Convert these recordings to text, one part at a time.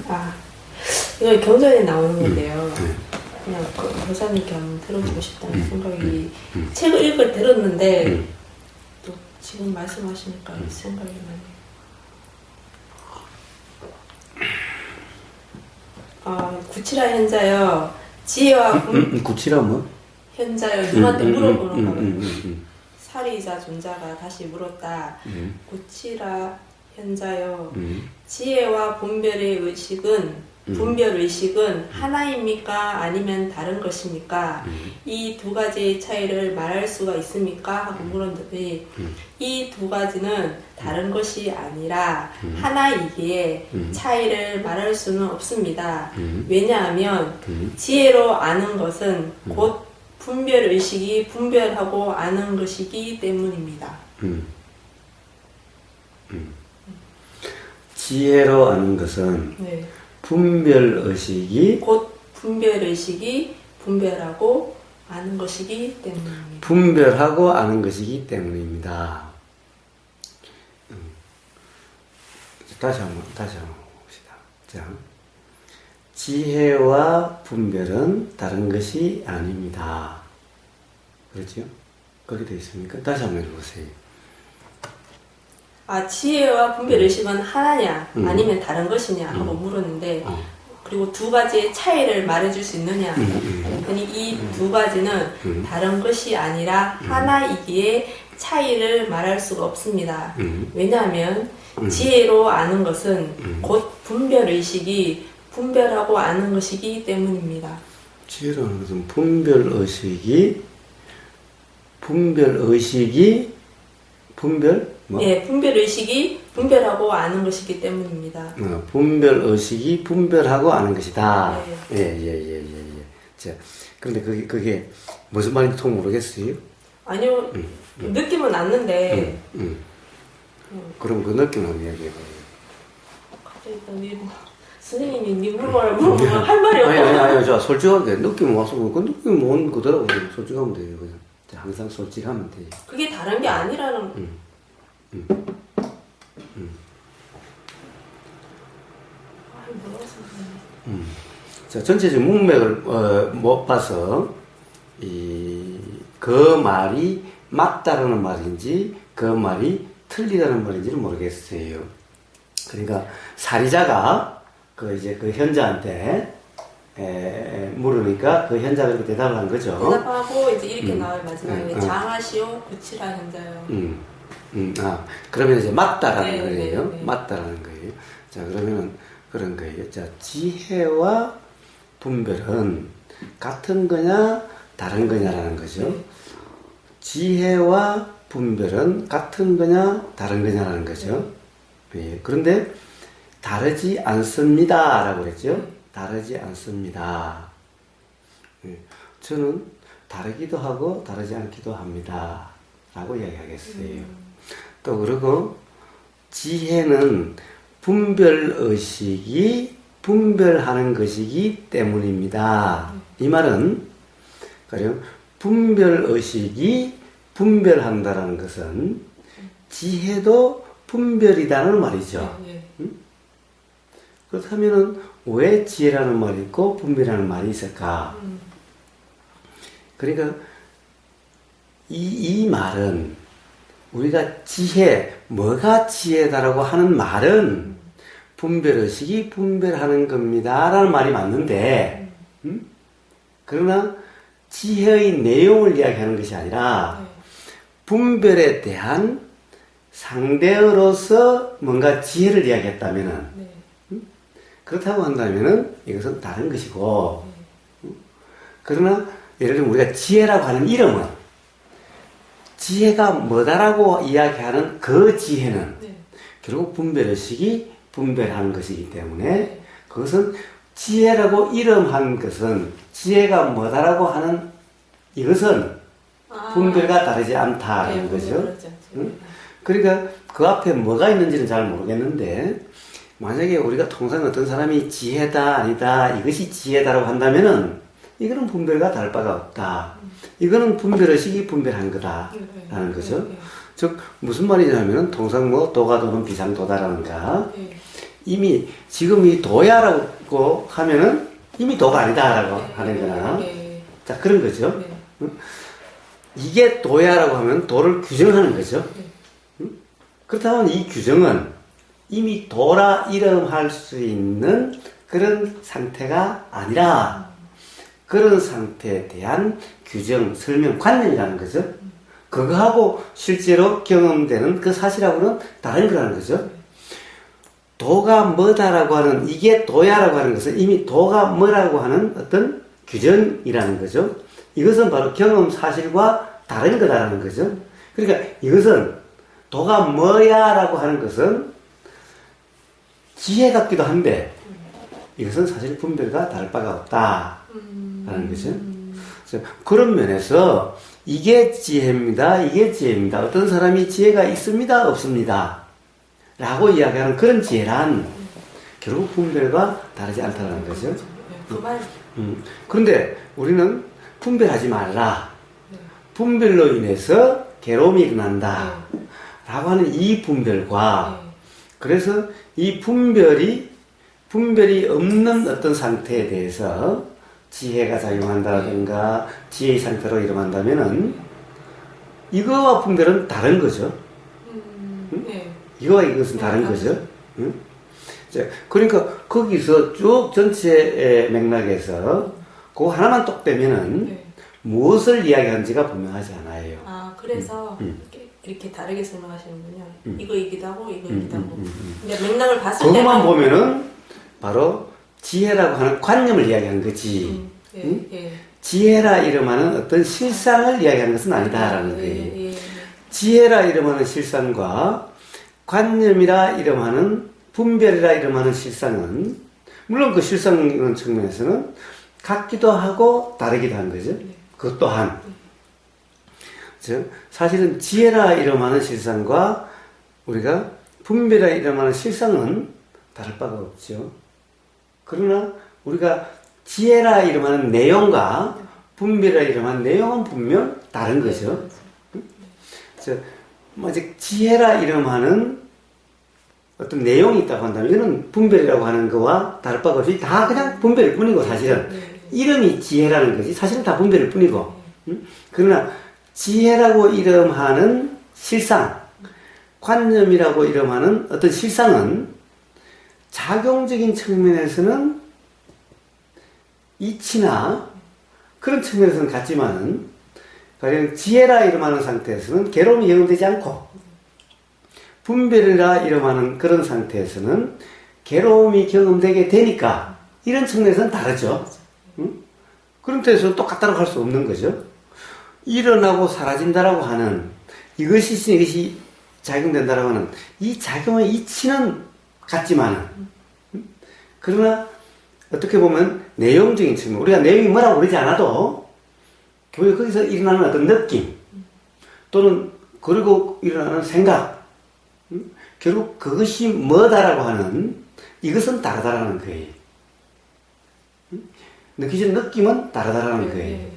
아, 이거 경전에 나오는 건데요. 그냥 교사님께 한번 들어보고 싶다는 생각이 책을 읽을 들었는데 또 지금 말씀하시니까 이 생각이 나네요. 구치라 현자여 지혜와 구치라 뭐? 현자여 누구한테 물어보는 거예요. 사리자 존자가 다시 물었다. 구치라 현자여 지혜와 분별의식은 하나입니까? 아니면 다른 것입니까? 이 두 가지의 차이를 말할 수가 있습니까? 하고 물었는데 이 두 가지는 다른 것이 아니라 하나이기에 차이를 말할 수는 없습니다. 왜냐하면 지혜로 아는 것은 곧 분별의식이 분별하고 아는 것이기 때문입니다. 지혜로 아는 것은 네. 분별의식이 곧 분별의식이 분별하고 아는 것이기 때문입니다. 분별하고 아는 것이기 때문입니다. 다시 한번 봅시다. 자, 지혜와 분별은 다른 것이 아닙니다. 그렇죠? 그렇게 되어 있습니까? 다시 한번 해보세요. 지혜와 분별의식은 하나냐 아니면 다른 것이냐 하고 물었는데 그리고 두 가지의 차이를 말해줄 수 있느냐 그랬더니 이 두 가지는 다른 것이 아니라 하나이기에 차이를 말할 수가 없습니다. 왜냐하면 지혜로 아는 것은 곧 분별의식이 분별하고 아는 것이기 때문입니다. 지혜로 아는 것은 분별의식이 뭐? 예, 분별의식이 분별하고 아는 것이기 때문입니다. 분별의식이 분별하고 아는 것이다. 네. 예. 자, 그런데 그게 무슨 말인지 통 모르겠어요? 아니요, 느낌은 왔는데. 그럼 그 느낌 한번 이야기해봐요. 갑자기 선생님이 니 물어보면 할 말이 없고. 아니, 자, 솔직하게 느낌 와서 그 느낌 온 그대로 솔직하면 돼요. 그냥. 항상 솔직하면 돼요. 그게 다른 게 아니라는. 자, 전체적 문맥을 못 봐서 그 말이 맞다라는 말인지 그 말이 틀리다는 말인지는 모르겠어요. 그러니까 사리자가 그 현자한테 물으니까 그 현자가 그렇게 대답을 한 거죠. 대답하고 이제 이렇게 나와요. 마지막에 장하시오 구치라 현자요. 그러면 이제 맞다라는 네, 거예요. 네. 맞다라는 거예요. 자, 그러면은 그런 거예요. 자, 지혜와 분별은 같은 거냐 다른 거냐라는 거죠. 네. 지혜와 분별은 같은 거냐 다른 거냐라는 거죠. 예, 그런데 다르지 않습니다 라고 그랬죠. 다르지 않습니다. 예, 저는 다르기도 하고 다르지 않기도 합니다 라고 이야기하겠어요. 또 그리고 지혜는 분별의식이 분별하는 것이기 때문입니다. 이 말은 가령 분별의식이 분별한다라는 것은 지혜도 분별이다는 말이죠. 그렇다면 왜 지혜라는 말이 있고 분별이라는 말이 있을까? 그러니까 이 말은 우리가 지혜, 뭐가 지혜다라고 하는 말은 분별의식이 분별하는 겁니다 라는 말이 맞는데 그러나 지혜의 내용을 이야기하는 것이 아니라 분별에 대한 상대어로서 뭔가 지혜를 이야기했다면은 그렇다고 한다면은 이것은 다른 것이고 그러나 예를 들면 우리가 지혜라고 하는 이름은 지혜가 뭐다라고 이야기하는 그 지혜는 결국 분별의식이 분별하는 것이기 때문에 그것은 지혜라고 이름한 것은 지혜가 뭐다라고 하는 이것은 분별과 다르지 않다라는 거죠. 그러니까 그 앞에 뭐가 있는지는 잘 모르겠는데 만약에 우리가 통상 어떤 사람이 지혜다 아니다 이것이 지혜다라고 한다면은 이거는 분별과 다를 바가 없다. 이거는 분별의식이 분별한 거다라는 거죠. 즉 무슨 말이냐면은 통상 뭐 도가 도는 비상도다라는가 이미 지금 이 도야라고 하면은 이미 도가 아니다라고 하는 거나. 자, 그런 거죠. 응? 이게 도야라고 하면 도를 규정하는 거죠. 응? 그렇다면 이 규정은 이미 도라 이름할 수 있는 그런 상태가 아니라 그런 상태에 대한 규정, 설명, 관념이라는 거죠. 그거하고 실제로 경험되는 그 사실하고는 다른 거라는 거죠. 도가 뭐다라고 하는, 이게 도야라고 하는 것은 이미 도가 뭐라고 하는 어떤 규정이라는 거죠. 이것은 바로 경험 사실과 다른 거다라는 거죠. 그러니까 이것은 도가 뭐야라고 하는 것은 지혜 같기도 한데 이것은 사실 분별과 다를 바가 없다라는 거죠. 그래서 그런 면에서 이게 지혜입니다. 이게 지혜입니다. 어떤 사람이 지혜가 있습니다. 없습니다. 라고 이야기하는 그런 지혜란 결국 분별과 다르지 않다는 거죠. 그런데 우리는 분별하지 말라. 분별로 인해서 괴로움이 일어난다. 라고 하는 이 분별과 그래서 이 분별이 없는 어떤 상태에 대해서 지혜가 작용한다든가 지혜의 상태로 일어난다면은 이거와 분별은 다른 거죠. 이거와 이것은 다른 거죠. 응? 그러니까 거기서 쭉 전체 맥락에서 그거 하나만 똑 떼면은 무엇을 이야기하는지가 분명하지 않아요. 아, 그래서 이렇게 다르게 설명하시는군요. 이거이기도 하고 이거이기도 하고. 근데 맥락을 봤을 때 그것만 보면은 바로 지혜라고 하는 관념을 이야기하는 거지. 지혜라 이름하는 어떤 실상을 이야기하는 것은 아니다라는 거예요. 지혜라 이름하는 실상과 관념이라 이름하는 분별이라 이름하는 실상은 물론 그 실상 측면에서는 같기도 하고 다르기도 한 거죠. 그것 또한 즉 사실은 지혜라 이름하는 실상과 우리가 분별이라 이름하는 실상은 다를 바가 없죠. 그러나 우리가 지혜라 이름하는 내용과 분별이라 이름하는 내용은 분명 다른 거죠. 즉 지혜라 이름하는 어떤 내용이 있다고 한다면 이거는 분별이라고 하는 거와 다를 바가 없이 다 그냥 분별일 뿐이고 사실은 이름이 지혜라는 거지 사실은 다 분별일 뿐이고 그러나 지혜라고 이름하는 실상 관념이라고 이름하는 어떤 실상은 작용적인 측면에서는 이치나 그런 측면에서는 같지만은 가령 지혜라 이름하는 상태에서는 괴로움이 경험되지 않고 분별이라 이름하는 그런 상태에서는 괴로움이 경험되게 되니까 이런 측면에서는 다르죠. 응? 그런 데서 똑같다고 할 수 없는 거죠. 일어나고 사라진다라고 하는 이것이 작용된다라고 하는 이 작용의 이치는 같지만은 그러나 어떻게 보면 내용적인 측면 우리가 내용이 뭐라고 그러지 않아도 교회 거기서 일어나는 어떤 느낌 또는 그리고 일어나는 생각 결국 그것이 뭐다라고 하는 이것은 다르다라는 거예요. 느끼는 느낌은 다르다라는 거예요.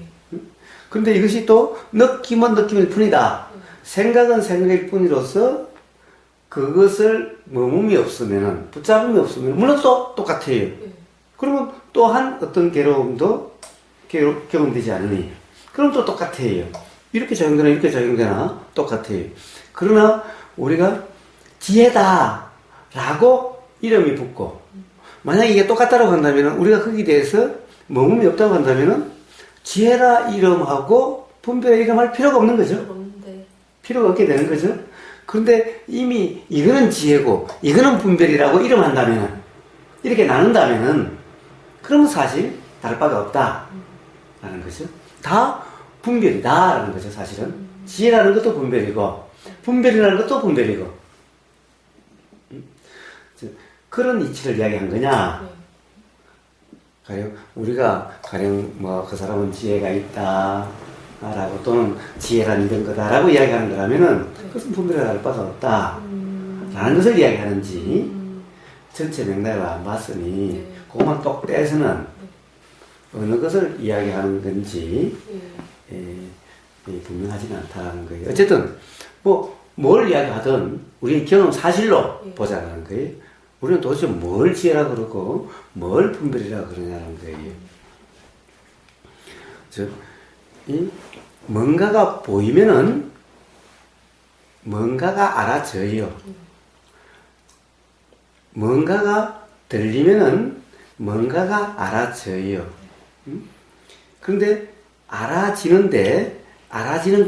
그런데 이것이 또 느낌은 느낌일 뿐이다. 생각은 생각일 뿐이로서 그것을 머금이 없으면 붙잡음이 없으면 물론 또 똑같아요. 그러면 또한 어떤 괴로움도 경험되지 않으니 그럼 또 똑같아요. 이렇게 작용되나 이렇게 작용되나 똑같아요. 그러나 우리가 지혜다 라고 이름이 붙고 만약 이게 똑같다고 한다면 우리가 거기에 대해서 머금이 없다고 한다면 지혜라 이름하고 분별의 이름할 필요가 없는 거죠. 필요가 없게 되는 거죠. 그런데 이미 이거는 지혜고 이거는 분별이라고 이름한다면 이렇게 나눈다면은 그러면 사실 다를 바가 없다 라는 거죠. 다 분별이다 라는 거죠. 사실은 지혜라는 것도 분별이고 분별이라는 것도 분별이고 그런 이치를 이야기한 거냐. 가령 우리가 그 사람은 지혜가 있다 라고 또는 지혜란 이런 거다라고 이야기하는 거라면은 그것은 분별에 다를 바가 없다 라는 것을 이야기하는지 전체 맥락을 안 봤으니 그것만 똑 떼서는 어느 것을 이야기하는 건지 분명하지는 않다는 거예요. 어쨌든 뭘 이야기하든 우리의 경험 사실로 보자는 거예요. 우리는 도대체 뭘 지혜라 그러고 뭘 분별이라 그러냐는 거예요. 이 뭔가가 보이면은 뭔가가 알아져요. 뭔가가 들리면은 뭔가가 알아져요. 그런데 알아지는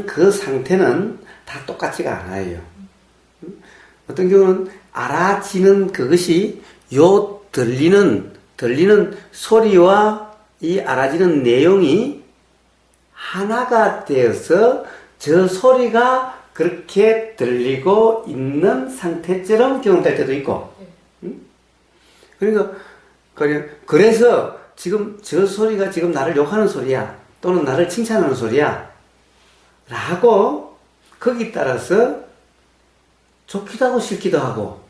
그 상태는 다 똑같지가 않아요. 어떤 경우는 알아지는 그것이 요 들리는 소리와 이 알아지는 내용이 하나가 되어서 저 소리가 그렇게 들리고 있는 상태처럼 경험될 때도 있고, 그래서 지금 저 소리가 지금 나를 욕하는 소리야, 또는 나를 칭찬하는 소리야, 라고 거기 따라서 좋기도 하고 싫기도 하고,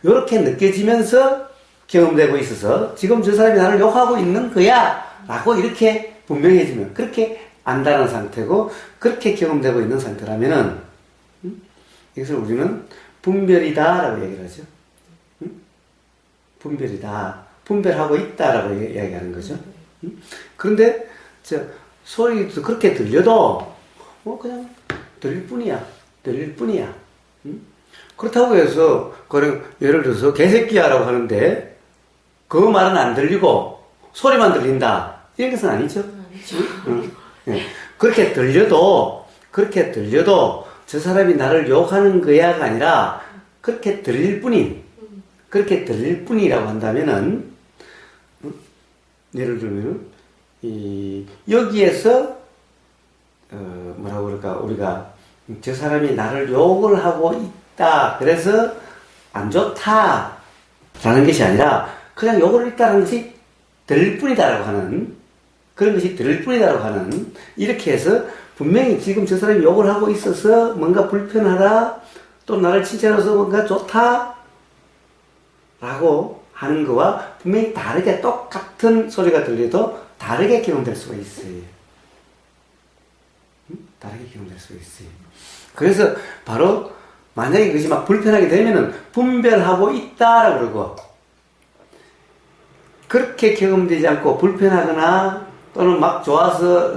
이렇게 느껴지면서 경험되고 있어서 지금 저 사람이 나를 욕하고 있는 거야, 라고 이렇게 분명해지면, 그렇게 안다는 상태고, 그렇게 경험되고 있는 상태라면은, 이것을 우리는 분별이다 라고 얘기를 하죠. 분별이다. 분별하고 있다 라고 이야기하는 거죠. 그런데 소리도 그렇게 들려도 그냥 들릴 뿐이야. 그렇다고 해서 그냥 예를 들어서 개새끼야 라고 하는데 그 말은 안 들리고 소리만 들린다, 이런 것은 아니죠. 그렇게 들려도 저 사람이 나를 욕하는 거야가 아니라 그렇게 들릴 뿐이라고 한다면은, 예를 들면 여기에서 뭐라고 그럴까, 우리가 저 사람이 나를 욕을 하고 있다, 그래서 안 좋다 라는 것이 아니라 그냥 욕을 했다는 것이 들릴 뿐이다라고 하는, 그런 것이 들릴 뿐이다라고 하는, 이렇게 해서 분명히 지금 저 사람이 욕을 하고 있어서 뭔가 불편하다, 또 나를 칭찬해서 뭔가 좋다 라고 하는 거와 분명히 다르게, 똑같은 소리가 들려도 다르게 경험될 수가 있어요. 다르게 경험될 수가 있어요. 그래서 바로 만약에 그것이 막 불편하게 되면은 분별하고 있다라고 그러고, 그렇게 경험되지 않고 불편하거나 또는 막 좋아서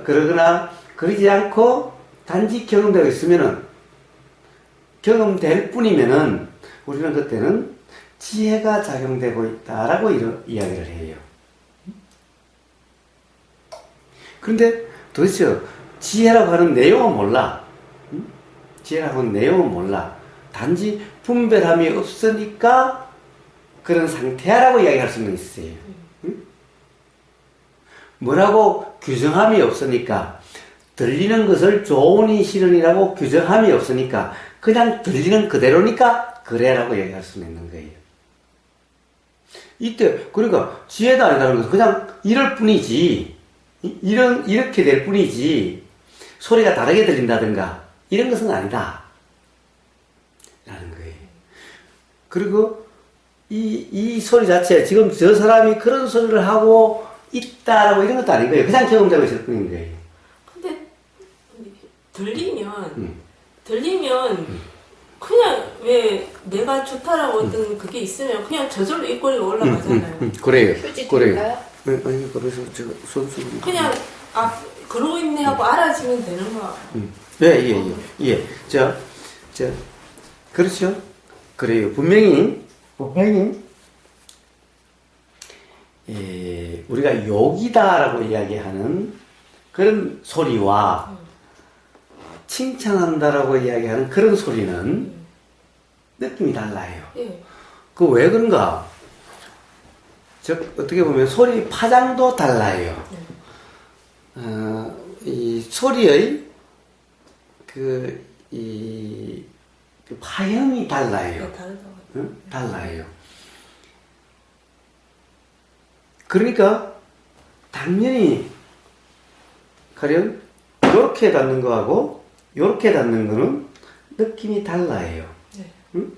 그러거나 그러지 않고 단지 경험되고 있으면은, 경험될 뿐이면은 우리는 그때는 지혜가 작용되고 있다라고 이야기를 해요. 그런데 도대체 지혜라고 하는 내용은 몰라. 지혜라고 하는 내용은 몰라. 단지 분별함이 없으니까 그런 상태야라고 이야기할 수는 있어요. 뭐라고 규정함이 없으니까, 들리는 것을 좋으니 싫으니라고 규정함이 없으니까 그냥 들리는 그대로니까 그래라고 얘기할 수는 있는 거예요. 이때 그러니까 지혜가 아니라는 것은 그냥 이럴 뿐이지, 이렇게 될 뿐이지 소리가 다르게 들린다든가 이런 것은 아니다 라는 거예요. 그리고 이 소리 자체, 지금 저 사람이 그런 소리를 하고 있다라고 이런 것도 아닌 거예요. 그냥 경험되고 있을 뿐인 거예요. 근데 들리면 그냥 왜 내가 좋다라고 어떤 그게 있으면 그냥 저절로 입꼬리가 올라가잖아요. 그래요. 휴지 그래요. 드릴까요? 아니, 그래서 제가 손수 그냥 그러고 있네 하고 알아지면 되는 거야. 예. 그렇죠. 그래요. 분명히 우리가 욕이다라고 이야기하는 그런 소리와 칭찬한다라고 이야기하는 그런 소리는 느낌이 달라요. 예. 그 왜 그런가? 즉 어떻게 보면 소리 파장도 달라요. 이 소리의 그 파형이 달라요. 네, 다르다고. 응? 달라요. 그러니까 당연히 가령 이렇게 닿는 거하고 이렇게 닿는 거는 느낌이 달라요. 네. 응?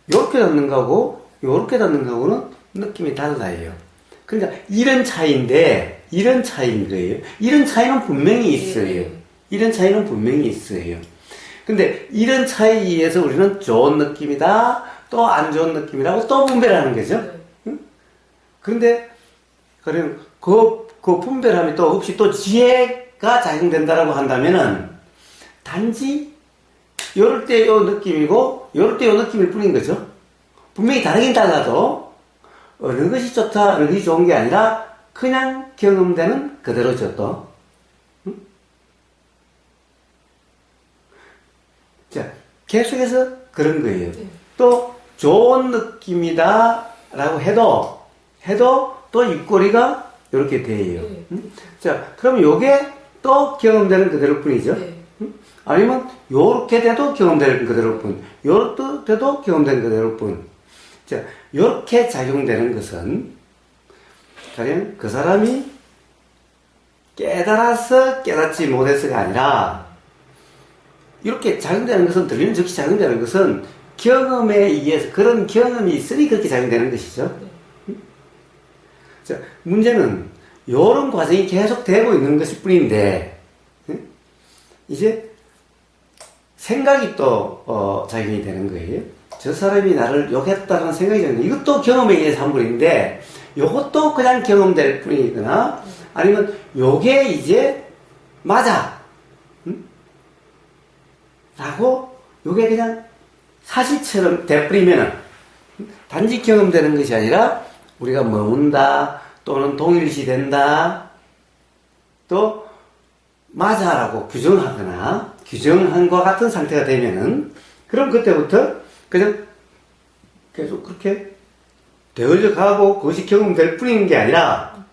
이렇게 닿는 거하고 이렇게 닿는 거하고는 느낌이 달라요. 그러니까 이런 차이인 거예요. 이런 차이는 분명히 있어요. 이런 차이는 분명히 있어요. 근데 이런 차이에 의해서 우리는 좋은 느낌이다, 또 안 좋은 느낌이라고 또 분별을 하는 거죠. 네. 응? 그런데, 그럼 그 분별함이 또 없이 또 지혜가 작용된다라고 한다면은 단지 요럴 때 요 느낌이고 요럴 때 요 느낌일 뿐인 거죠. 분명히 다르긴 달라도 어느 것이 좋다, 어느 것이 좋은 게 아니라 그냥 경험되는 그대로죠, 또. 응? 자, 계속해서 그런 거예요. 네. 또 좋은 느낌이다라고 해도 또 입꼬리가 이렇게 돼요. 네. 응? 자, 그럼 요게 또 경험되는 그대로일 뿐이죠. 네. 응? 아니면 요렇게 돼도 경험되는 그대로일 뿐, 요렇게 돼도 경험되는 그대로일 뿐. 자, 요렇게 작용되는 것은 가령 그 사람이 깨달아서 깨닫지 못해서가 아니라 이렇게 작용되는 것은, 들리는 즉시 작용되는 것은 경험에 의해서, 그런 경험이 있으니 그렇게 작용되는 것이죠. 네. 자, 문제는 이런 과정이 계속 되고 있는 것일 뿐인데, 이제 생각이 또 작용이 되는 거예요. 저 사람이 나를 욕했다는 생각이 드는, 이것도 경험에 의해서 한 분인데, 이것도 그냥 경험될 뿐이거나, 아니면 요게 이제 맞아, 라고 요게 그냥 사실처럼 돼버리면은 단지 경험되는 것이 아니라 우리가 머문다, 또는 동일시 된다, 또 맞아라고 규정하거나 규정한 것 같은 상태가 되면은, 그럼 그때부터 그냥 계속 그렇게 되어져 가고 그것이 경험될 뿐인 게 아니라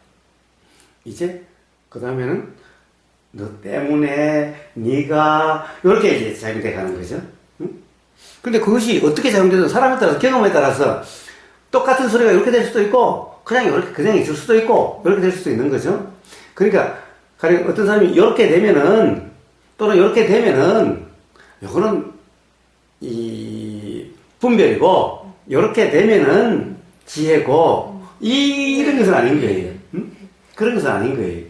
이제 그 다음에는 너 때문에 네가 이렇게 이제 작용돼 가는 거죠. 응? 근데 그것이 어떻게 작용되든 사람에 따라서, 경험에 따라서 똑같은 소리가 이렇게 될 수도 있고 그냥 이렇게 그냥 있을 수도 있고 이렇게 될 수도 있는 거죠. 그러니까 가령 어떤 사람이 이렇게 되면은, 또는 이렇게 되면은 요거는 이 분별이고 이렇게 되면은 지혜고 이런 것은 아닌 거예요. 응? 그런 것은 아닌 거예요.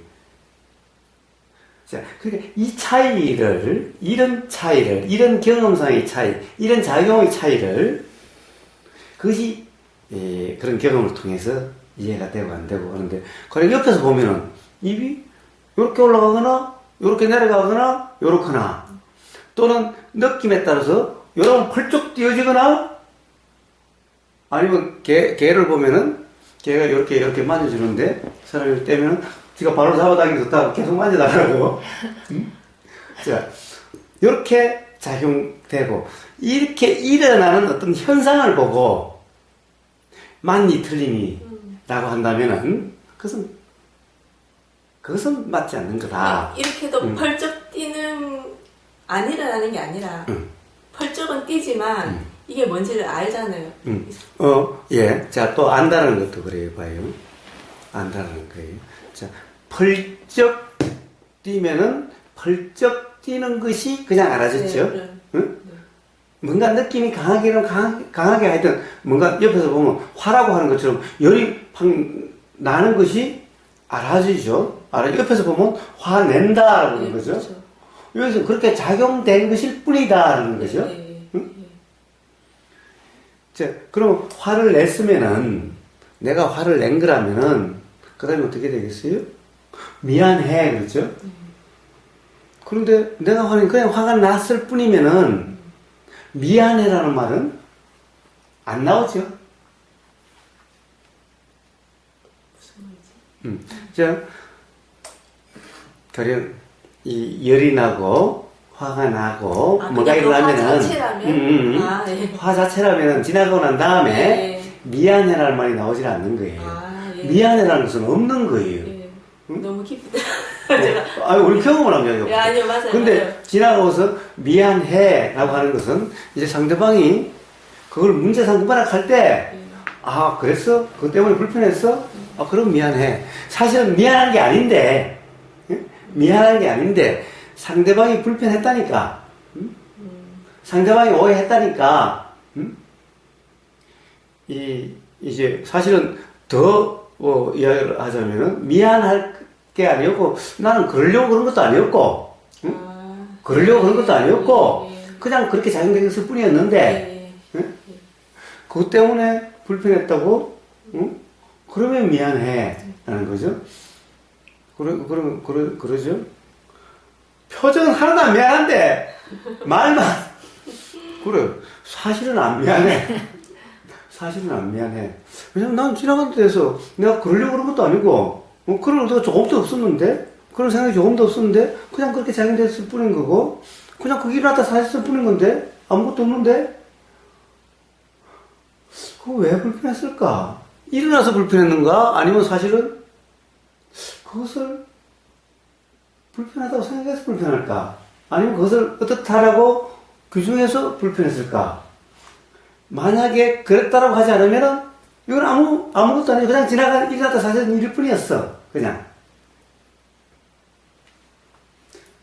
자, 그러니까 이 차이를, 이런 경험상의 차이, 이런 작용의 차이를, 그것이 그런 경험을 통해서 이해가 되고 안 되고 하는데, 그럼 옆에서 보면은 입이 이렇게 올라가거나 이렇게 내려가거나 요렇거나, 또는 느낌에 따라서 요런 펄쩍 뛰어지거나, 아니면 개를 보면은 개가 이렇게 만져주는데 사람이 떼면은 지가 발로 잡아당겨서 계속 만져달라고. 자, 이렇게 작용되고, 이렇게 일어나는 어떤 현상을 보고 맞니 틀림이라고 한다면은 그것은 맞지 않는 거다. 이렇게도 펄쩍 뛰는, 안 일어나는 게 아니라 펄쩍은 뛰지만 이게 뭔지를 알잖아요. 예. 자, 또 안다는 것도 그래요, 봐요. 안다는 거예요. 자, 펄쩍 뛰면은 펄쩍 뛰는 것이 그냥 알아졌죠. 네, 응? 네. 뭔가 느낌이 강하게 하여튼 뭔가 옆에서 보면 화라고 하는 것처럼 열이 팍 나는 것이 알아지죠. 옆에서 보면 화낸다라고 하는 거죠. 그렇죠. 여기서 그렇게 작용된 것일 뿐이다라는 거죠. 응? 자, 그럼 화를 냈으면은, 내가 화를 낸 거라면은 그 다음에 어떻게 되겠어요? 미안해, 그렇죠? 그런데 내가 그냥 화가 났을 뿐이면은 미안해라는 말은 안 나오죠. 무슨 말이지? 자, 가령 이 열이 나고 화가 나고 뭐가 일어나면은 화 자체라면? 화 자체라면은 지나가고 난 다음에 네. 미안해라는 말이 나오질 않는 거예요. 예. 미안해라는 것은 없는 거예요. 예. 응? 너무 깊다. 제가. 아니, 우리 경험을 한 거예요. 예, 아니요, 맞아요. 근데 맞아요. 지나가고서 미안해라고 하는 것은 이제 상대방이 그걸 문제 삼고만 할 때, 아, 그랬어? 그것 때문에 불편했어? 아, 그럼 미안해. 사실은 미안한 게 아닌데, 미안한 게 아닌데, 상대방이 불편했다니까, 상대방이 오해했다니까, 이제 사실은 더 이야기를 하자면은 미안할 게 아니었고, 나는 그러려고 그런 것도 아니었고, 그러려고 그런 것도 아니었고, 그냥 그렇게 작용됐을 뿐이었는데, 그것 때문에 불편했다고? 응? 그러면 미안해. 라는 거죠. 그러죠? 표정은 하나도 안 미안한데, 말만. 그래. 사실은 안 미안해. 사실은 안 미안해. 왜냐면 난 지나가는 데서 내가 그러려고 그런 것도 아니고, 그럴 의도가 조금도 없었는데, 그런 생각이 조금도 없었는데, 그냥 그렇게 작용됐을 뿐인 거고, 그냥 그 일어났다 사셨을 뿐인 건데, 아무것도 없는데, 그거 왜 불편했을까? 일어나서 불편했는가? 아니면 사실은 그것을 불편하다고 생각해서 불편할까? 아니면 그것을 어떻다라고 규정해서 불편했을까? 만약에 그랬다라고 하지 않으면은 이건 아무것도 아니고 그냥 일어났다 사실 일일 뿐이었어. 그냥.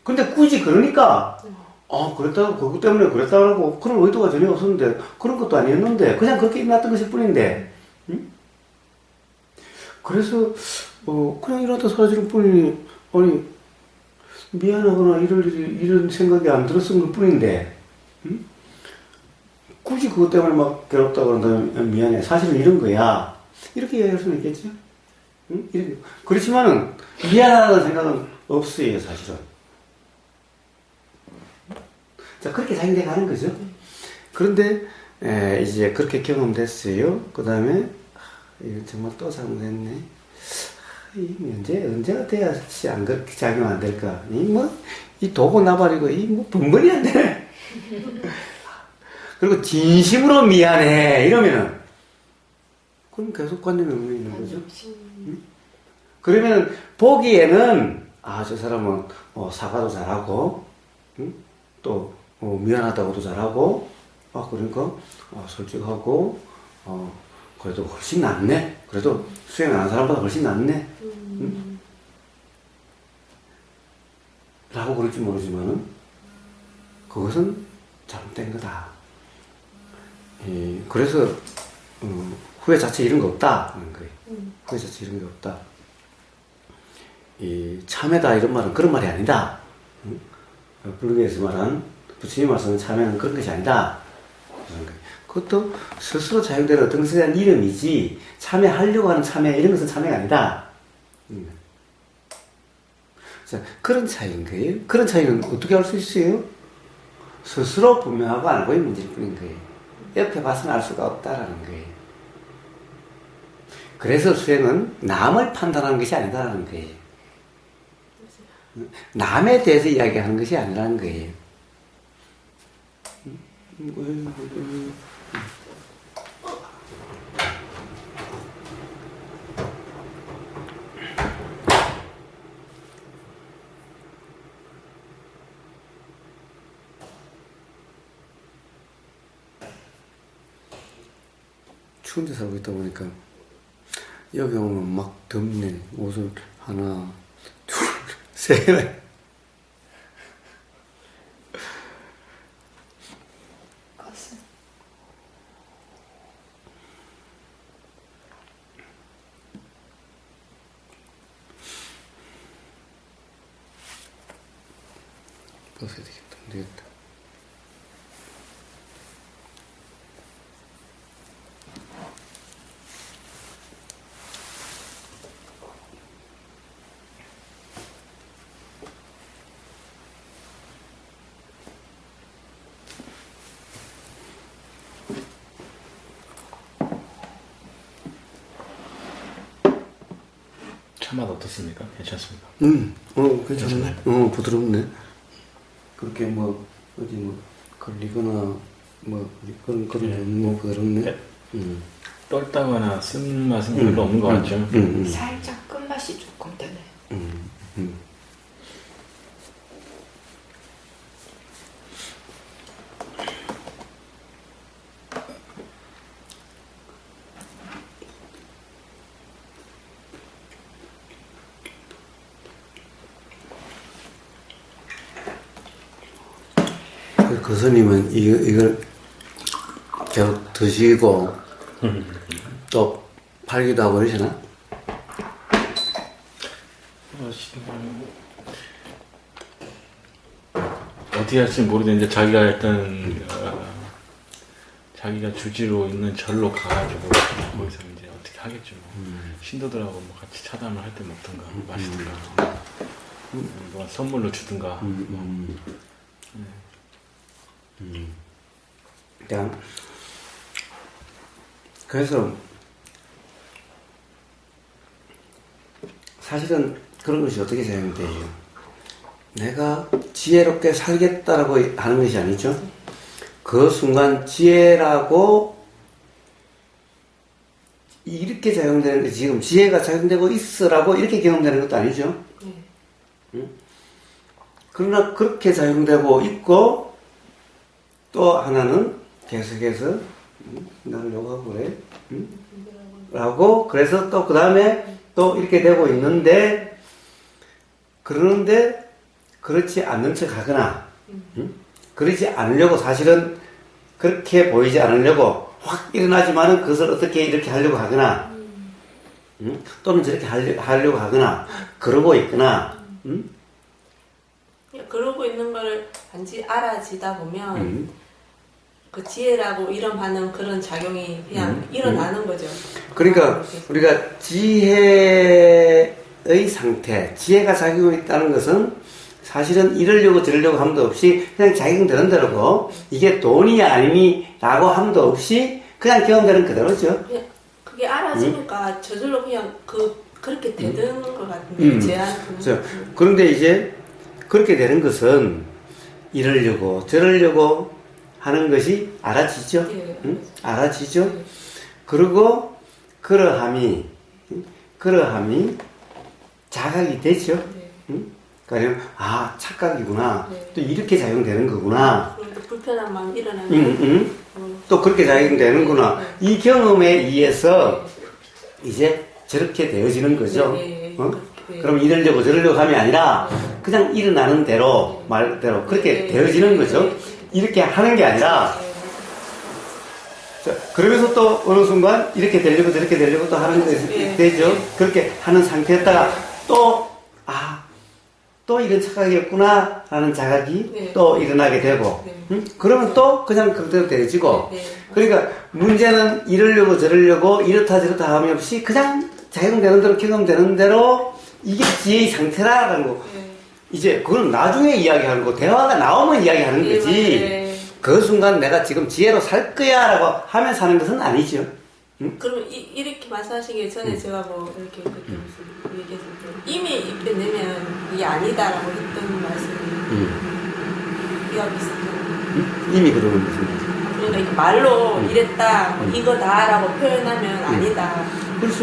근데 굳이 그러니까 그랬다고 그것 때문에 그랬다고 그런 의도가 전혀 없었는데 그런 것도 아니었는데 그냥 그렇게 일어났던 것일 뿐인데 응? 그래서 그냥 일어났다 사라지는 뿐이니 아니 미안하거나 이런 생각이 안 들었을 것 뿐인데 응? 굳이 그것 때문에 막 괴롭다고 그런다면 미안해. 사실은 이런 거야. 이렇게 이야기할 수는 있겠죠? 응? 이렇게. 그렇지만은, 미안하다는 생각은 없어요, 사실은. 자, 그렇게 작용돼 가는 거죠. 그런데, 이제 그렇게 경험됐어요. 그 다음에, 이거 정말 또 잘못했네. 언제가 돼야지 그렇게 작용 안 될까? 이 도고 나발이고, 번번이 안 되네. 그리고 진심으로 미안해 이러면은 그럼 계속 관념이 있는 거죠. 응? 그러면 보기에는 저 사람은 사과도 잘하고 응? 또 미안하다고도 잘하고 그러니까 솔직하고 그래도 훨씬 낫네. 그래도 수행 안 하는 사람보다 훨씬 낫네. 응? 라고 그럴지 모르지만은 그것은 잘못된 거다. 그래서 후회 자체 이런 거 없다 하는 거예요. 후회 자체 이런 게 없다. 참회다 이런 말은 그런 말이 아니다. 불교에서 말한 부처님 말씀은 참회는 그런 것이 아니다. 그것도 스스로 자유대로 어떤 것에 대한 이름이지 참회하려고 하는 참회 이런 것은 참회가 아니다. 자, 그런 차이인 거예요. 그런 차이는 어떻게 알 수 있어요? 스스로 분명하고 알고 있는 문제일 뿐인 거예요. 옆에 봐서는 알 수가 없다라는 거예요. 그래서 수행은 남을 판단하는 것이 아니다라는 거예요. 남에 대해서 이야기하는 것이 아니라는 거예요. 추운 데 살고 있다 보니까 여기 오면 막 덥네. 옷을 하나, 둘, 셋. 벗어야 되겠다. 안 되겠다. 차맛 어떻습니까? 괜찮습니까? 괜찮네. 부드럽네. 그렇게 어디 걸리거나, 그런 게 없네. 부드럽네. 떫다거나 쓴맛은 별로 없는 것 같죠? 살짝 끝맛이 조금 되네. 그 스님은 이걸 계속 드시고 또 팔기도 하고 그러시나? 어떻게 할지 모르겠는데 자기가 일단 자기가 주지로 있는 절로 가가지고 거기서 이제 어떻게 하겠죠. 뭐. 신도들하고 뭐 같이 차담을 할 때 먹든가 마시든가 뭐 선물로 주든가. 그냥 그래서 사실은 그런 것이 어떻게 작용돼요? 내가 지혜롭게 살겠다라고 하는 것이 아니죠. 그 순간 지혜라고 이렇게 작용되는 게 지금 지혜가 작용되고 있으라고 이렇게 경험되는 것도 아니죠. 응? 그러나 그렇게 작용되고 있고 또 하나는 계속해서 나를 욕하고 그래. 응? 라고 그래서 또 그 다음에 또 이렇게 되고 있는데 그러는데 그렇지 않는 척 하거나 그러지 않으려고 사실은 그렇게 보이지 않으려고 확 일어나지만은 그것을 어떻게 이렇게 하려고 하거나 또는 저렇게 하려고 하거나 그러고 있거나 그러고 있는 거를 단지 알아지다 보면 그 지혜라고 이름하는 그런 작용이 그냥 일어나는 거죠. 그러니까 우리가 지혜의 상태, 지혜가 작용했다는 것은 사실은 이러려고 저러려고 함도 없이 그냥 작용되는 대로고 이게 돈이 아니니 라고 함도 없이 그냥 경험되는 그대로죠. 그게 알아지니까 저절로 그냥 그렇게 되는 것 같은데 제한테는. 그런데 이제 그렇게 되는 것은 이러려고 저러려고 하는 것이 알아지죠. 예. 응? 알아지죠. 그리고 그러함이 자각이 되죠. 응? 그러니까 착각이구나. 또 이렇게 작용되는 거구나. 그리고 불편한 마음 일어나면 또 그렇게 작용되는구나. 이 경험에 의해서 이제 저렇게 되어지는 거죠. 그럼 이러려고 저러려고 함이 아니라 그냥 일어나는 대로 말대로 그렇게 되어지는 거죠. 이렇게 하는 게 아니라 그러면서 또 어느 순간 이렇게 되려고 저렇게 되려고 또 하는 것이 되죠. 그렇게 하는 상태였다가 또 이런 착각이었구나 라는 자각이 또 일어나게 되고 그러면 또 그냥 그대로 되어지고 그러니까 문제는 이러려고 저러려고 이렇다 저렇다 함이 없이 그냥 작용되는 대로 경험되는 대로 이게 지혜의 상태라는 거. 이제 그건 나중에 이야기하는 거, 대화가 나오면 이야기하는 거지. 그 순간 내가 지금 지혜로 살 거야 라고 하면서 하는 것은 아니죠. 응? 그럼 이렇게 말씀하시기 전에 제가 뭐 이렇게 그때 무슨 얘기했을 때 이미 입에 내면 이게 아니다라고 했던 말씀이 이와 비슷해요. 이미 그러는 무슨 말이죠? 그러니까 이렇게 말로 이랬다, 뭐 이거다라고 표현하면 아니다. 그렇지.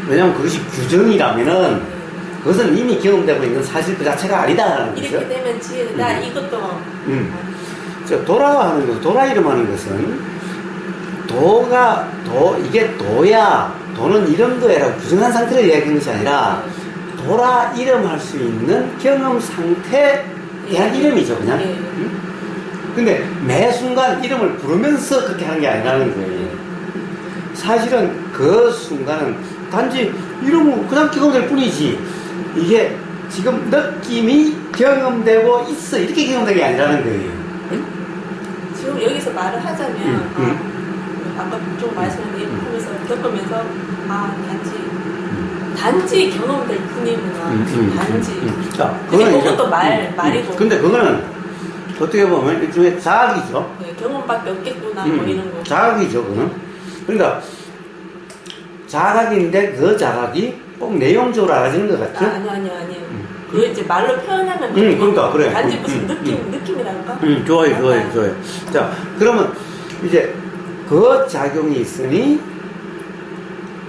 왜냐면 그것이 규정이라면은 그것은 이미 경험되고 있는 사실 그 자체가 아니다라는 거죠. 이렇게 되면 지혜다. 이것도 도라 하는 것, 도라 이름하는 것은 이게 도야, 도는 이름도야라고 규정한 상태를 이야기하는 것이 아니라 도라 이름할 수 있는 경험 상태에 대한 이름이죠, 그냥. 근데 매 순간 이름을 부르면서 그렇게 하는 게 아니라는 거예요. 사실은 그 순간은 단지 이름은 그냥 경험될 뿐이지 이게 지금 느낌이 경험되고 있어 이렇게 경험되는 게 아니라는 거예요. 지금 여기서 말을 하자면 아까 좀 말씀하면서 겪으면서 단지 경험될 뿐이구나. 단지. 그것도 말이고. 근데 그거는 어떻게 보면 일종의 자학이죠. 네, 경험밖에 없겠구나 뭐 이런 거. 자학이죠, 그거는. 그러니까 자각인데 그 자각이 꼭 내용적으로 알아지는 것 같죠? 아니요. 그 이제 말로 표현하면 그러니까 그래. 단지 무슨 느낌이랄까? 좋아요. 자, 그러면 이제 그 작용이 있으니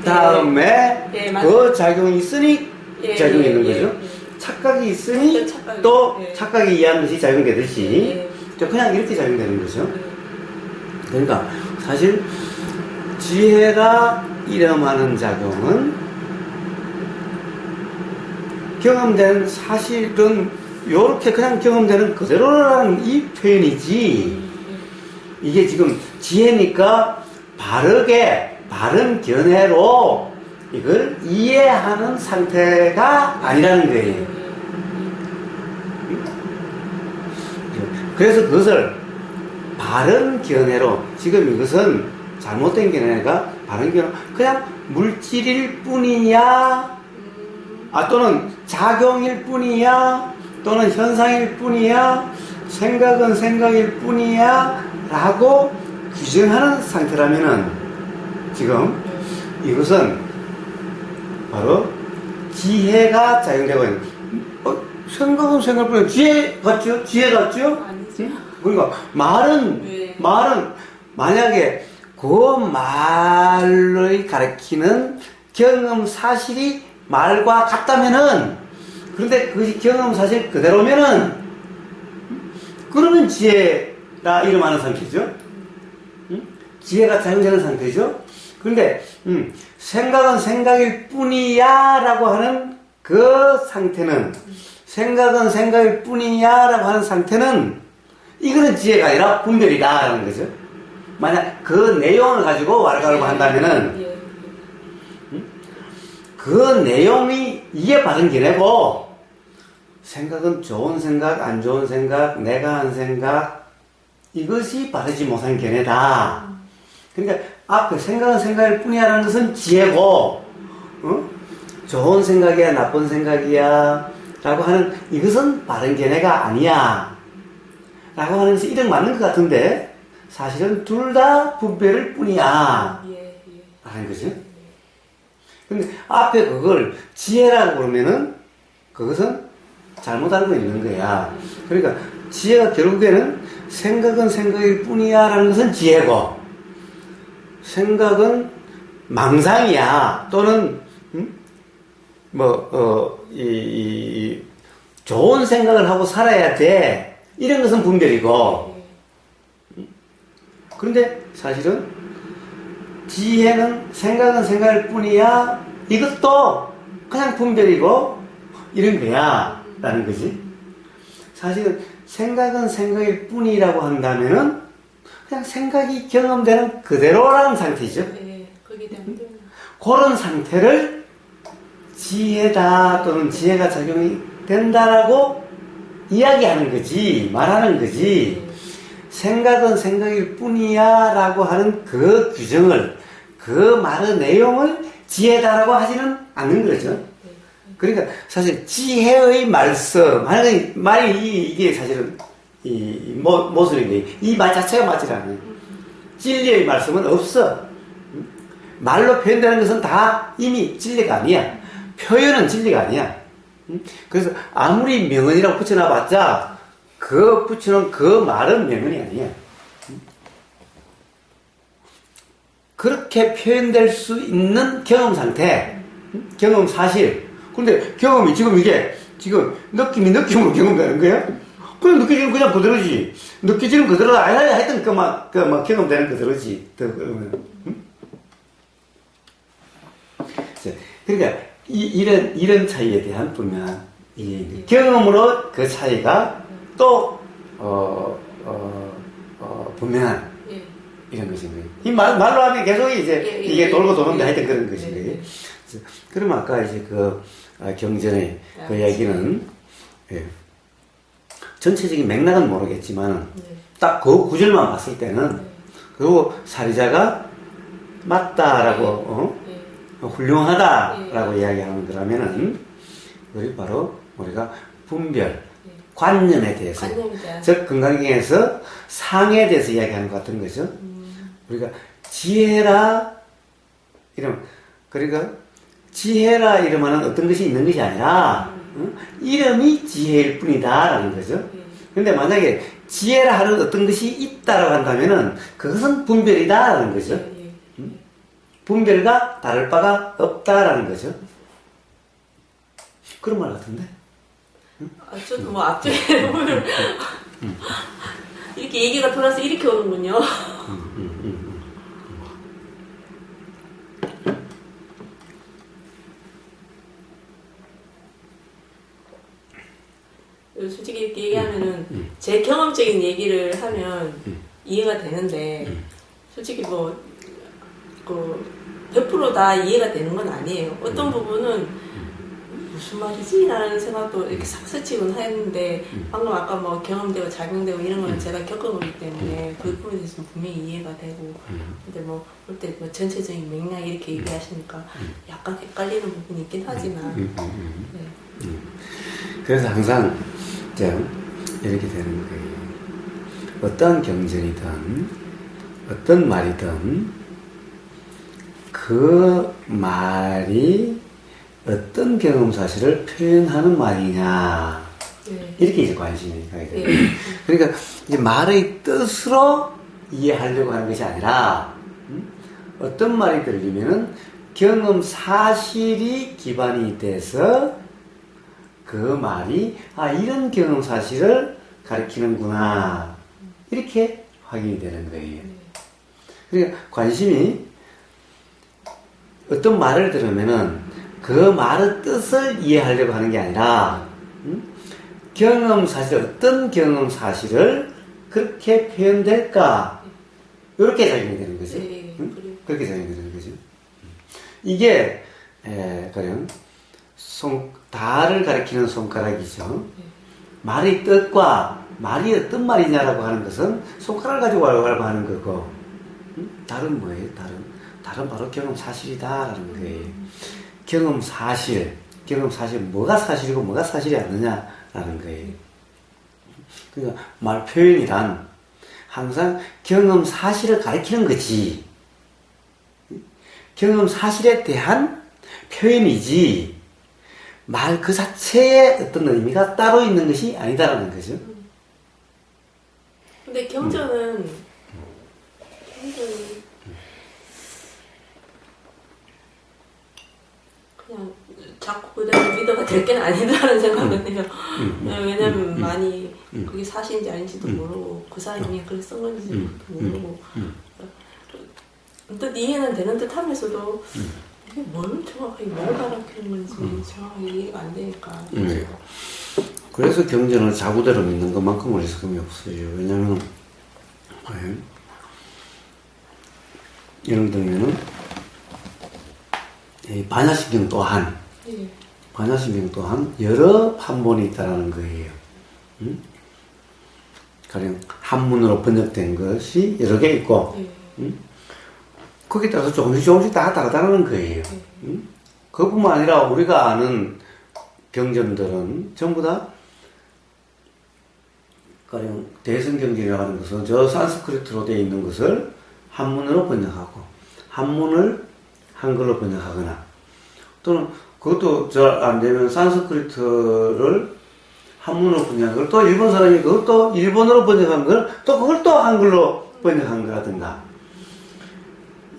다음에 그 작용이 있으니 작용이 있는 거죠. 착각이 있으니 또 착각에 의한 것이 작용되듯이 그냥 이렇게 작용되는 거죠. 그러니까 사실 지혜가 이름하는 작용은 경험된 사실은 이렇게 그냥 경험되는 그대로라는 이 표현이지 이게 지금 지혜니까 바른 견해로 이걸 이해하는 상태가 아니라는 거예요. 그래서 그것을 바른 견해로 지금 이것은 잘못된 견해가 바른 견해 그냥 물질일 뿐이냐 또는 작용일 뿐이야 또는 현상일 뿐이야 생각은 생각일 뿐이야 라고 규정하는 상태라면은 지금 이것은 바로 지혜가 작용되고 있는 생각은 생각일 뿐이야 지혜 같죠? 지혜 같죠? 아니죠. 그러니까 말은 네. 만약에 그 말을 가리키는 경험 사실이 말과 같다면은 그런데 그것이 경험 사실 그대로면은 그러면 지혜라 이름하는 상태죠. 지혜가 작용되는 상태죠. 그런데 생각은 생각일 뿐이야 라고 하는 그 상태는 생각은 생각일 뿐이야 라고 하는 상태는 이거는 지혜가 아니라 분별이다 라는 거죠. 만약 그 내용을 가지고 왈가왈부 한다면은 그 내용이 이게 바른 견해고 생각은 좋은 생각, 안 좋은 생각, 내가 한 생각 이것이 바르지 못한 견해다. 그러니까 앞에 생각은 생각일 뿐이야 라는 것은 지혜고 좋은 생각이야 나쁜 생각이야 라고 하는 이것은 바른 견해가 아니야 라고 하는 것이 이득 맞는 것 같은데 사실은 둘 다 분별일 뿐이야 라는 거죠. 근데 앞에 그걸 지혜라고 그러면은 그것은 잘못 알고 있는 거야. 그러니까 지혜가 결국에는 생각은 생각일 뿐이야 라는 것은 지혜고 생각은 망상이야 또는 좋은 생각을 하고 살아야 돼 이런 것은 분별이고 그런데 사실은 지혜는 생각은 생각일 뿐이야 이것도 그냥 분별이고 이런 거야 라는 거지. 사실은 생각은 생각일 뿐이라고 한다면은 그냥 생각이 경험되는 그대로라는 상태죠. 네, 그게 되면 그런 상태를 지혜다 또는 지혜가 작용이 된다라고 이야기하는 거지 말하는 거지. 생각은 생각일 뿐이야 라고 하는 그 규정을 그 말의 내용을 지혜다라고 하지는 않는 거죠. 그러니까 사실 지혜의 말씀 말이 이게 사실은 모순인데 이 말 자체가 맞지 않아요. 진리의 말씀은 없어. 말로 표현되는 것은 다 이미 진리가 아니야. 표현은 진리가 아니야. 그래서 아무리 명언이라고 붙여놔봤자 그 붙여놓은 그 말은 명언이 아니야. 그렇게 표현될 수 있는 경험 상태, 경험 사실. 근데 경험이 지금 이게 지금 느낌으로 경험되는 거야? 그냥 느껴지는 그냥 그대로지. 느껴지는 그대로다. 하여튼 경험되는 그대로지. 그러니까 이런 차이에 대한 분명 경험으로 그 차이가 또 분명한 이런 것인 거예요. 이 말로 하면 계속 이게 돌고 도는데 하여튼 그런 것인 거예요. 그러면 아까 이제 그 경전의 그 이야기는 전체적인 맥락은 모르겠지만 딱 그 구절만 봤을 때는 그리고 사리자가 맞다라고 훌륭하다라고 이야기하는 거라면은 우리 바로 우리가 분별 관념에 대해서 즉 건강경에서 상에 대해서 이야기하는 것 같은 거죠. 우리가 지혜라 이러면 그러니까 지혜라 이러면은 어떤 것이 있는 것이 아니라 이름이 지혜일 뿐이다라는 거죠. 근데 만약에 지혜라 하는 어떤 것이 있다라고 한다면은 그것은 분별이다라는 거죠. 분별과 다를 바가 없다라는 거죠. 그런 말 같은데? 저도 뭐 앞쪽에 보면 이렇게 얘기가 돌아서 이렇게 오는군요. 솔직히 이렇게 얘기하면은 제 경험적인 얘기를 하면 이해가 되는데 솔직히 뭐 100% 다 이해가 되는 건 아니에요. 어떤 부분은 무슨 말이지? 라는 생각도 이렇게 싹 스치곤 했는데 방금 아까 뭐 경험되고 작용되고 이런 건 제가 겪어보기 때문에 그 부분에 대해서 분명히 이해가 되고 근데 뭐 볼 때 뭐 전체적인 맥락 이렇게 얘기하시니까 약간 헷갈리는 부분이 있긴 하지만 네. 그래서 항상 이제 이렇게 되는 거예요. 어떤 경전이든 어떤 말이든 그 말이 어떤 경험 사실을 표현하는 말이냐 네. 이렇게 이제 관심이 가게 돼요. 네. 그러니까 이제 말의 뜻으로 이해하려고 하는 것이 아니라 어떤 말이 들리면은 경험 사실이 기반이 돼서 그 말이 이런 경험 사실을 가리키는구나 이렇게 확인이 되는 거예요. 그러니까 관심이 어떤 말을 들으면은 그 말의 뜻을 이해하려고 하는 게 아니라 경험 사실 어떤 경험 사실을 그렇게 표현될까 이렇게 작용이 되는 거죠. 네. 그렇게 작용이 되는 거죠. 이게 그냥 달을 가리키는 손가락이죠. 말의 뜻과 말이 어떤 말이냐라고 하는 것은 손가락을 가지고 알고 하는 거고 달은 뭐예요? 달은 바로 경험 사실이다라는 거예요. 경험 사실 뭐가 사실이고 뭐가 사실이 아니냐라는 거예요. 그러니까 말 표현이란 항상 경험 사실을 가리키는 거지. 경험 사실에 대한 표현이지 말 그 자체에 어떤 의미가 따로 있는 것이 아니다라는 거죠. 근데 경전이 그냥 자꾸 그대로 리더가 될 게 아니다라는 생각은 해요. 왜냐면 많이 그게 사실인지 아닌지도 모르고 그 사람이 그렇게 쓴 건지도 모르고 또 이해는 되는 듯 하면서도 이게 뭘 정확하게 뭘 가르치는 건지 정확하게 이해가 안 되니까. 그래서 경전을 자구대로 믿는 것만큼 어리석음이 없어요. 왜냐면 예를 들면은 반야신경 또한 반야신경 또한 여러 판본이 있다라는 거예요. 가령 한문으로 번역된 것이 여러 개 있고 거기에 따라서 조금씩 다 다르다는 거예요. 그뿐만 아니라 우리가 아는 경전들은 전부 다 가령 대성경전이라고 하는 것은 저 산스크리트로 되어 있는 것을 한문으로 번역하고 한문을 한글로 번역하거나 또는 그것도 잘 안 되면 산스크리트를 한문으로 번역한 걸 또 일본 사람이 그것도 일본어로 번역한 걸 또 그걸 또 한글로 번역한 거라든가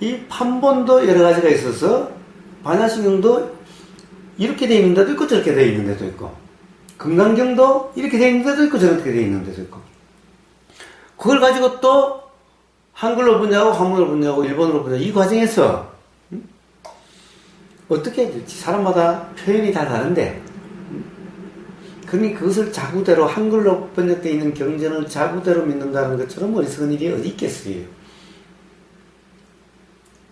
이 판본도 여러 가지가 있어서 반야신경도 이렇게 되어 있는 데도 있고 저렇게 되어 있는 데도 있고 금강경도 이렇게 되어 있는 데도 있고 저렇게 되어 있는 데도 있고 그걸 가지고 또 한글로 번역하고 한문으로 번역하고 일본어로 번역하고 이 과정에서 어떻게 해야 될지 사람마다 표현이 다 다른데 그러니 그것을 자구대로 한글로 번역되어 있는 경전을 자구대로 믿는다는 것처럼 어리석은 일이 어디 있겠어요.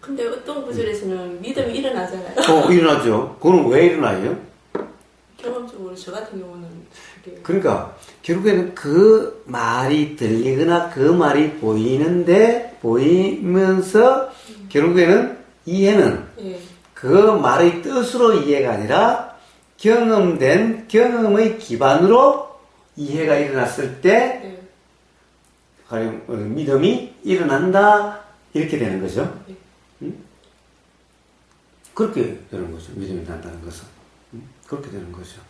근데 어떤 구절에서는 믿음이 일어나잖아요. 일어나죠. 그건 왜 일어나요? 경험적으로 저 같은 경우는 그러니까 결국에는 그 말이 들리거나 그 말이 보이면서 결국에는 이해는 그 말의 뜻으로 이해가 아니라 경험된 경험의 기반으로 이해가 일어났을 때 가령 믿음이 일어난다 이렇게 되는 거죠. 그렇게 되는 거죠. 믿음이 난다는 것은 그렇게 되는 거죠.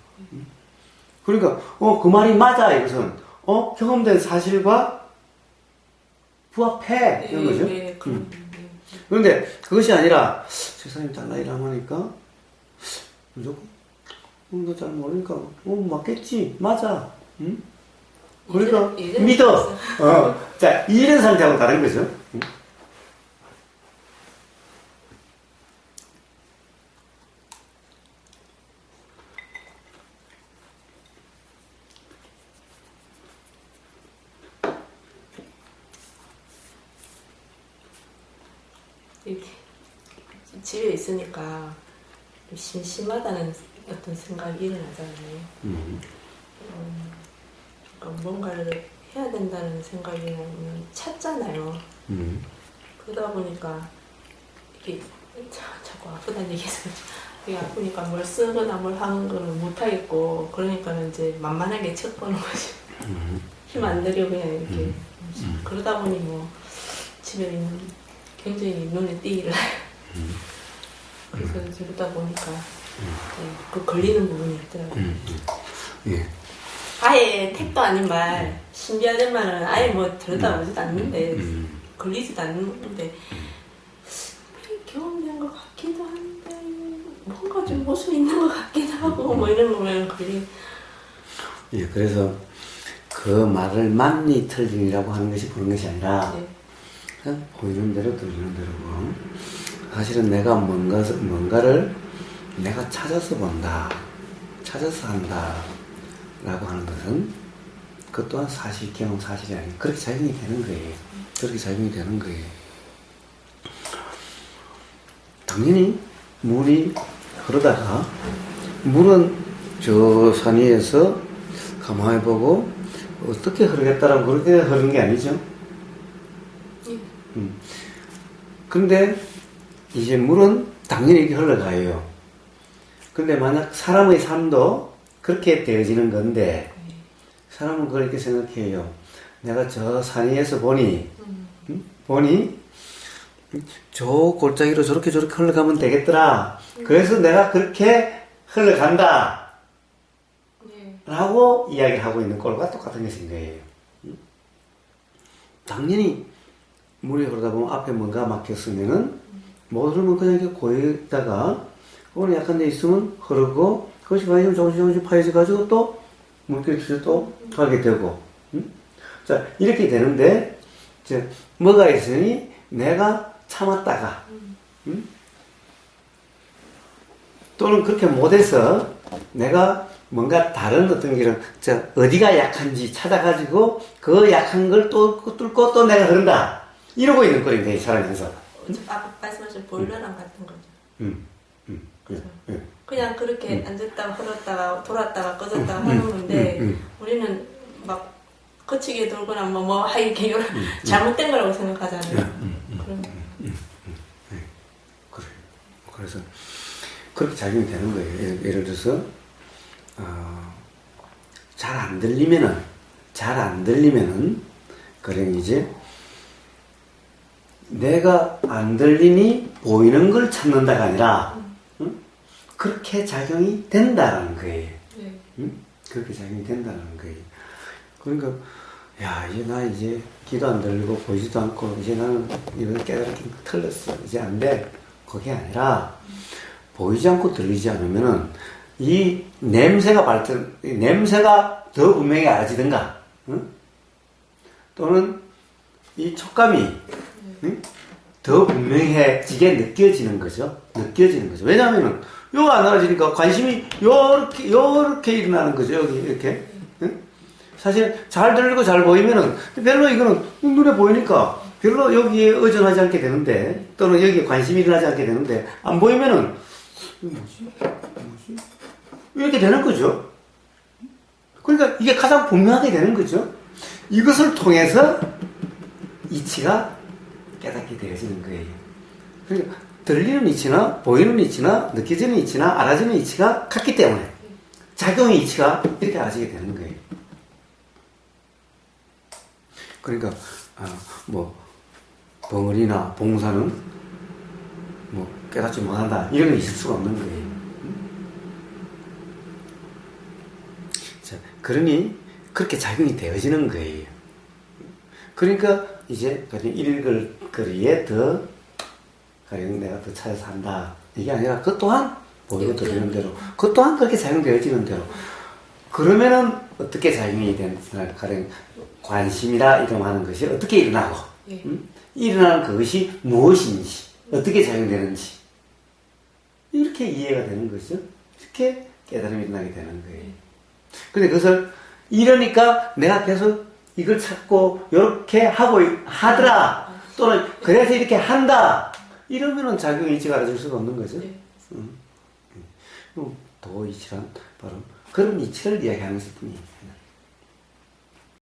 그러니까 그 말이 맞아 이것은 경험된 사실과 부합해 이런 거죠. 그런데 그것이 아니라 세상에 달라이라고 하니까 무조건 너 잘 모르니까 맞겠지 맞아 그러니까 믿어 자 이런 상태하고 다른 거죠. 집에 있으니까 심심하다는 어떤 생각이 일어나잖아요. 그러니까 뭔가를 해야 된다는 생각이 찾잖아요. 그러다 보니까 이게 자꾸 아프다는 얘기해서 이게 아프니까 뭘 쓰거나 뭘 하는 거는 못 하겠고 그러니까는 이제 만만하게 척보는 거죠. 힘 안 들여 그냥 이렇게 그러다 보니 뭐 집에 있는 굉장히 눈에 띄기를 그래서 그러다 보니까 그 걸리는 부분이 있더라고요. 예. 아예 택도 아닌 말, 신비하단 말은 아예 뭐 들여다보지도 않는데, 걸리지도 않는데, 경험된 것 같기도 한데, 뭔가 좀 모습 있는 것 같기도 하고, 뭐 이런 거 보면 예, 그래서 그 말을 만리 틀림이라고 하는 것이 그런 것이 아니라, 네. 그냥 보이는 대로 들리는 대로고, 사실은 내가 뭔가를 내가 찾아서 본다, 찾아서 한다, 라고 하는 것은 그 또한 사실, 경험 사실이 아니고 그렇게 작용이 되는 거예요. 그렇게 작용이 되는 거예요. 당연히 물이 흐르다가 물은 저 산 위에서 가만히 보고 어떻게 흐르겠다라고 그렇게 흐르는 게 아니죠. 근데 이제 물은 당연히 이렇게 흘러가요. 근데 만약 사람의 삶도 그렇게 되어지는 건데 사람은 그렇게 생각해요. 내가 저 산 위에서 보니 저 골짜기로 저렇게 흘러가면 되겠더라. 그래서 내가 그렇게 흘러간다 라고 이야기를 하고 있는 꼴과 똑같은 것인 거예요. 당연히 물이 흐르다 보면 앞에 뭔가 막혔으면은 못 흐르면 그냥 이렇게 고여있다가 오늘 약한 데 있으면 흐르고 그것이 많이 조금씩 파여져가지고 또 물결이 또 가게 되고, 자 이렇게 되는데, 뭐가 있으니 내가 참았다가, 또는 그렇게 못해서 내가 뭔가 다른 어떤 길을 어디가 약한지 찾아가지고 그 약한 걸 또 뚫고 또 내가 흐른다 이러고 있는 꼴인데 이 사람에서. 아까 말씀하신 보일러랑 같은 거죠. 예. 그냥 그렇게 앉았다가 흘렀다가 돌았다가 꺼졌다가 하는 건데 우리는 막 거치게 돌거나 뭐 이렇게 잘못된 거라고 생각하잖아요. 그럼 그래요. 그래서 그렇게 작용이 되는 거예요. 예를 들어서 잘 안 들리면은 그냥 이제 내가 안 들리니 보이는 걸 찾는다가 아니라 그렇게 작용이 된다는 거예요. 그렇게 작용이 된다는 거예요. 그러니까 야 이제 나 이제 귀도 안 들리고 보이지도 않고 이제 나는 이걸 깨달기 틀렸어 이제 안 돼. 그게 아니라 보이지 않고 들리지 않으면은 이 냄새가 더 분명히 알아지든가, 또는 이 촉감이 더 분명해지게 느껴지는 거죠. 왜냐하면은 요거 안 알아지니까 관심이 요렇게 일어나는 거죠. 여기 이렇게. 사실 잘 들리고 잘 보이면은 별로 이거는 눈에 보이니까 별로 여기에 의존하지 않게 되는데, 또는 여기에 관심이 일어나지 않게 되는데, 안 보이면은 뭐지? 이렇게 되는 거죠. 그러니까 이게 가장 분명하게 되는 거죠. 이것을 통해서 이치가 깨닫게 되어지는 거예요. 그러니까 들리는 이치나 보이는 이치나 느껴지는 이치나 알아지는 이치가 같기 때문에 작용의 이치가 이렇게 알아지게 되는 거예요. 그러니까 뭐 벙어리나 봉사는 뭐 깨닫지 못한다 이런 게 있을 수가 없는 거예요. 자, 그러니 그렇게 작용이 되어지는 거예요. 그러니까 이제 일거리에 더 가령 내가 더 찾아서 한다 이게 아니라 그 또한 보이고 들리는 대로 그 또한 그렇게 작용되어지는 대로 그러면은 어떻게 작용이 되는 가령 관심이라 이름하는 것이 어떻게 일어나고 일어나는 그것이 무엇인지 어떻게 작용되는지 이렇게 이해가 되는 것이죠. 이렇게 깨달음이 일어나게 되는 거예요. 근데 그것을 이러니까 내가 계속 이걸 찾고 이렇게 하더라 또는 그래서 이렇게 한다 이러면은 작용이 일찍 알아줄 수가 없는 거죠. 도 이치란 바로 그런 이치를 이야기하는 것뿐이에요.